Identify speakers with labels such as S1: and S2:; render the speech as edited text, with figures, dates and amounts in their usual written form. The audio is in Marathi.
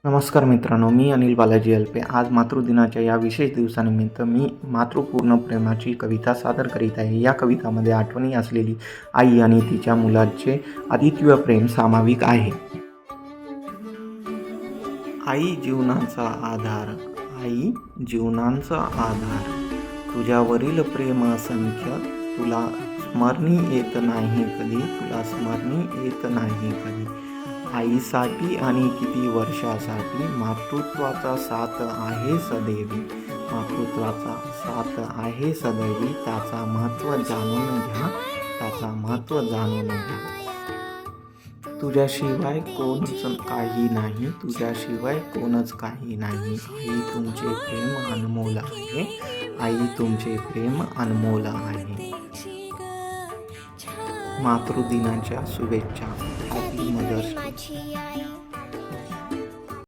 S1: नमस्कार मित्रांनो, मी अनिल बालाजी अल्पे. आज मातृदिनाच्या या विशेष दिवसानिमित्त मी मातृपूर्ण प्रेमाची कविता सादर करीत आहे. या कवितामध्ये आठवणी असलेली आई आणि तिच्या मुलाचे अद्वितीय प्रेम सामाविक आहे. आई जीवनाचा आधार, आई जीवनाचा आधार, तुझ्यावरील प्रेम असंख्य, तुला स्मरणी येत नाही कधी, तुला स्मरणी येत नाही कधी. आईसाठी आणि किती वर्षासाठी मातृत्वाचा साथ आहे सदैवी, मातृत्वाचा साथ आहे सदैवी. त्याचा महत्त्व जाणून घ्या, त्याचा महत्त्व जाणून घ्या. तुझ्याशिवाय कोणच काही नाही, तुझ्याशिवाय कोणच काही नाही. आई तुमचे प्रेम अनमोल आहे, आई तुमचे प्रेम अनमोल आहे. मातृदिनाच्या शुभेच्छा. Happy Mother's day.